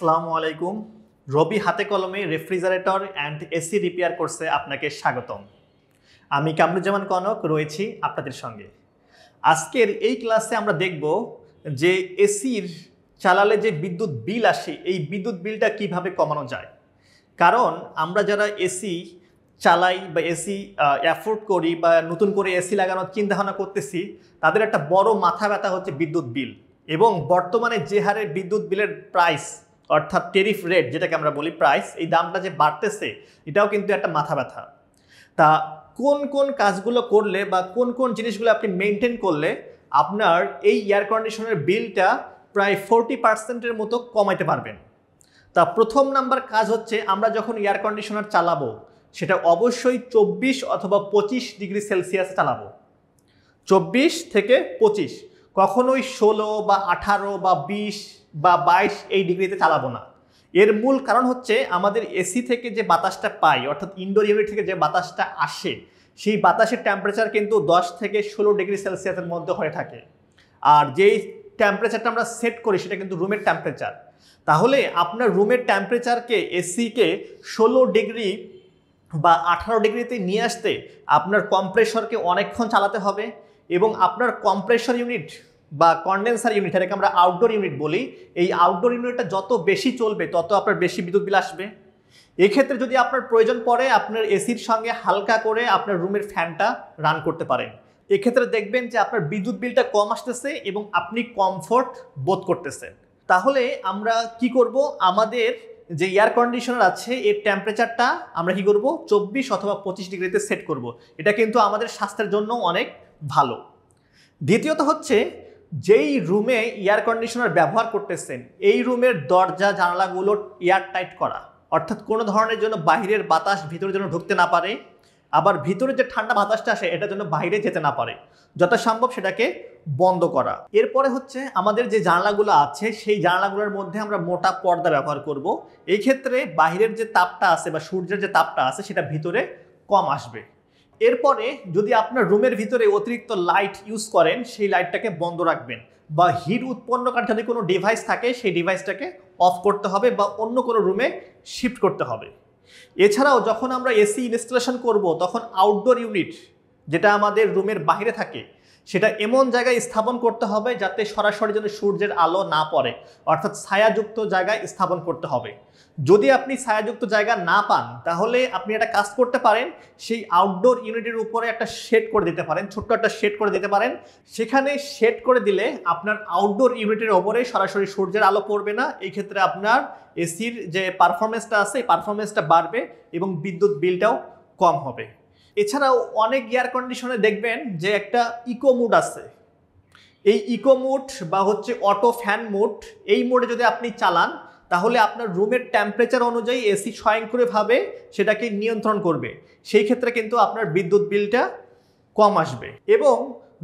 আসসালামু আলাইকুম। রবি হাতে কলমে রেফ্রিজারেটর অ্যান্ড এসি রিপেয়ার কোর্সে আপনাকে স্বাগতম। আমি কামরুজ্জামান কনক রয়েছি আপনাদের সঙ্গে। আজকের এই ক্লাসে আমরা দেখব যে এসির চালালে যে বিদ্যুৎ বিল আসে এই বিদ্যুৎ বিলটা কিভাবে কমানো যায়। কারণ আমরা যারা এসি চালাই বা এসি অ্যাফোর্ড করি বা নতুন করে এসি লাগানোর চিন্তাভাবনা করতেছি, তাদের একটা বড় মাথা ব্যথা হচ্ছে বিদ্যুৎ বিল। এবং বর্তমানে যে হারে বিদ্যুৎ বিলের প্রাইস অর্থাৎ টেরিফ রেট যেটাকে আমরা বলি প্রাইস, এই দামটা যে বাড়তেছে এটাও কিন্তু একটা মাথা ব্যথা। তা কোন কোন কাজগুলো করলে বা কোন কোন জিনিসগুলো আপনি মেনটেন করলে আপনার এই এয়ার কন্ডিশনের বিলটা প্রায় 40%-এর মতো কমাইতে পারবেন। তা প্রথম নাম্বার কাজ হচ্ছে, আমরা যখন এয়ার কন্ডিশনার চালাবো সেটা অবশ্যই 24 অথবা 25 ডিগ্রি সেলসিয়াস চালাবো। 24 থেকে 25, কখনোই 16 বা 18 বা 20 বা 22 এই ডিগ্রিতে চালাবো না। এর মূল কারণ হচ্ছে আমাদের এসি থেকে যে বাতাসটা পাই অর্থাৎ ইনডোর ইউনিট থেকে যে বাতাসটা আসে সেই বাতাসের টেম্পারেচার কিন্তু 10 থেকে 16 ডিগ্রি সেলসিয়াসের মধ্যে হয়ে থাকে। আর যেই টেম্পারেচারটা আমরা সেট করি সেটা কিন্তু রুমের টেম্পারেচার। তাহলে আপনার রুমের টেম্পারেচারকে এসিকে 16 ডিগ্রি বা 18 ডিগ্রিতে নিয়ে আসতে আপনার কম্প্রেসরকে অনেকক্ষণ চালাতে হবে এবং আপনার কম্প্রেসর ইউনিট বা কন্ডেন্সার ইউনিট, এটাকে আমরা আউটডোর ইউনিট বলি, এই আউটডোর ইউনিটটা যত বেশি চলবে তত আপনার বেশি বিদ্যুৎ বিল আসবে। এক্ষেত্রে যদি আপনার প্রয়োজন পড়ে আপনার এসির সঙ্গে হালকা করে আপনার রুমের ফ্যানটা রান করতে পারেন। এক্ষেত্রে দেখবেন যে আপনার বিদ্যুৎ বিলটা কম আসতেছে এবং আপনি কমফোর্ট বোধ করতেছেন। তাহলে আমরা কি করব, আমাদের যে এয়ার কন্ডিশনার আছে এর টেম্পারেচারটা আমরা কি করব 24 অথবা 25 ডিগ্রিতে সেট করব। এটা কিন্তু আমাদের স্বাস্থ্যের জন্য অনেক ভালো। দ্বিতীয়ত হচ্ছে, যেই রুমে এয়ার কন্ডিশনার ব্যবহার করতেছেন এই রুমের দরজা জানালাগুলো এয়ার টাইট করা, অর্থাৎ কোনো ধরনের জন্য বাহিরের বাতাস ভিতরে যেন ঢুকতে না পারে, আবার ভিতরে যে ঠান্ডা বাতাসটা আসে এটা যেন বাইরে যেতে না পারে, যথাসম্ভব সেটাকে বন্ধ করা। এরপরে হচ্ছে আমাদের যে জানালাগুলো আছে সেই জানালাগুলোর মধ্যে আমরা মোটা পর্দা ব্যবহার করব। এই ক্ষেত্রে বাহিরের যে তাপটা আছে বা সূর্যের যে তাপটা আছে সেটা ভিতরে কম আসবে। এরপরে যদি আপনার রুমের ভিতরে অতিরিক্ত লাইট ইউজ করেন সেই লাইটটাকে বন্ধ রাখবেন, বা হিট উৎপন্নকারী যদি কোনো ডিভাইস থাকে সেই ডিভাইসটাকে অফ করতে হবে বা অন্য কোনো রুমে শিফট করতে হবে। এছাড়াও যখন আমরা এসি ইনস্টলেশন করব তখন আউটডোর ইউনিট যেটা আমাদের রুমের বাইরে থাকে সেটা এমন জায়গায় স্থাপন করতে হবে যাতে সরাসরি যেন সূর্যের আলো না পড়ে, অর্থাৎ ছায়াযুক্ত জায়গায় স্থাপন করতে হবে। যদি আপনি ছায়াযুক্ত জায়গা না পান তাহলে আপনি একটা কাজ করতে পারেন, সেই আউটডোর ইউনিটের উপরে একটা শেড করে দিতে পারেন, ছোট্ট একটা শেড করে দিতে পারেন। সেখানে শেড করে দিলে আপনার আউটডোর ইউনিটের ওপরে সরাসরি সূর্যের আলো পড়বে না। এই ক্ষেত্রে আপনার এসির যে পারফরমেন্সটা আছে এই পারফরমেন্সটা বাড়বে এবং বিদ্যুৎ বিলটাও কম হবে। এছাড়াও অনেক এয়ার কন্ডিশনে দেখবেন যে একটা ইকো মুড আছে। এই ইকো মুড বা হচ্ছে অটো ফ্যান মুড, এই মোডে যদি আপনি চালান তাহলে আপনার রুমের টেম্পারেচার অনুযায়ী এসি স্বয়ংক্রিয়ভাবে সেটাকে নিয়ন্ত্রণ করবে। সেই ক্ষেত্রে কিন্তু আপনার বিদ্যুৎ বিলটা কম আসবে। এবং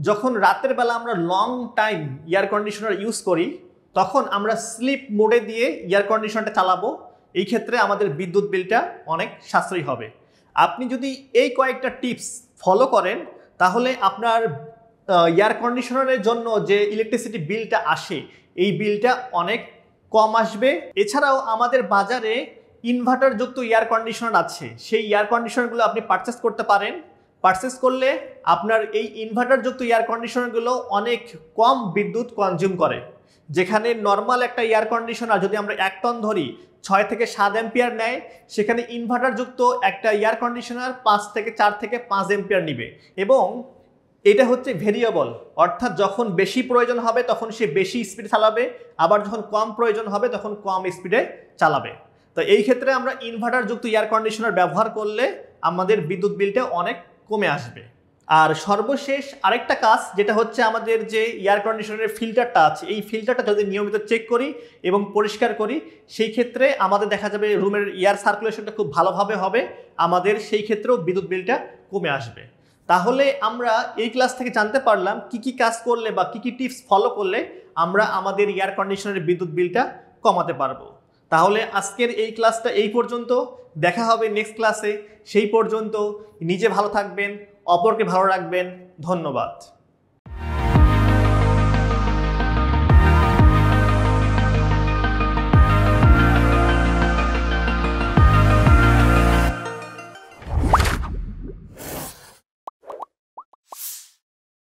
যখন রাতের বেলা আমরা long time air conditioner use করি তখন আমরা স্লিপ মোডে দিয়ে এয়ার কন্ডিশনারটা চালাবো। এই ক্ষেত্রে আমাদের বিদ্যুৎ বিলটা অনেক সাশ্রয়ী হবে। আপনি যদি এই কয়েকটা টিপস ফলো করেন তাহলে আপনার এয়ার কন্ডিশনারের জন্য যে ইলেকট্রিসিটি বিলটা আসে এই বিলটা অনেক কম আসবে। এছাড়াও আমাদের বাজারে ইনভার্টারযুক্ত এয়ার কন্ডিশনার আছে, সেই এয়ার কন্ডিশনারগুলো আপনি পারচেস করতে পারেন। পারচেস করলে আপনার এই ইনভার্টারযুক্ত এয়ার কন্ডিশনারগুলো অনেক কম বিদ্যুৎ কনজিউম করে। যেখানে নর্মাল একটা এয়ার কন্ডিশনার যদি আমরা 1 টন ধরি 6 থেকে 7 অ্যাম্পিয়ার নেয়, সেখানে ইনভার্টারযুক্ত একটা এয়ার কন্ডিশনার 4 থেকে 5 অ্যাম্পিয়ার নিবে। এবং এটা হচ্ছে ভেরিয়েবল, অর্থাৎ যখন বেশি প্রয়োজন হবে তখন সে বেশি স্পিডে চালাবে, আবার যখন কম প্রয়োজন হবে তখন কম স্পিডে চালাবে। তো এই ক্ষেত্রে আমরা ইনভার্টারযুক্ত এয়ার কন্ডিশনার ব্যবহার করলে আমাদের বিদ্যুৎ বিলটা অনেক কমে আসবে। আর সর্বশেষ আরেকটা কাজ যেটা হচ্ছে, আমাদের যে এয়ার কন্ডিশনারের ফিল্টারটা আছে এই ফিল্টারটা যদি নিয়মিত চেক করি এবং পরিষ্কার করি সেই ক্ষেত্রে আমাদের দেখা যাবে রুমের এয়ার সার্কুলেশনটা খুব ভালোভাবে হবে, আমাদের সেই ক্ষেত্রেও বিদ্যুৎ বিলটা কমে আসবে। তাহলে আমরা এই ক্লাস থেকে জানতে পারলাম কি কি কাজ করলে বা কি কি টিপস ফলো করলে আমরা আমাদের এয়ার কন্ডিশনারের বিদ্যুৎ বিলটা কমাতে পারবো। তাহলে আজকের এই ক্লাসটা এই পর্যন্ত, দেখা হবে নেক্সট ক্লাসে। সেই পর্যন্ত নিজে ভালো থাকবেন, অপরকে ভালো রাখবেন। ধন্যবাদ।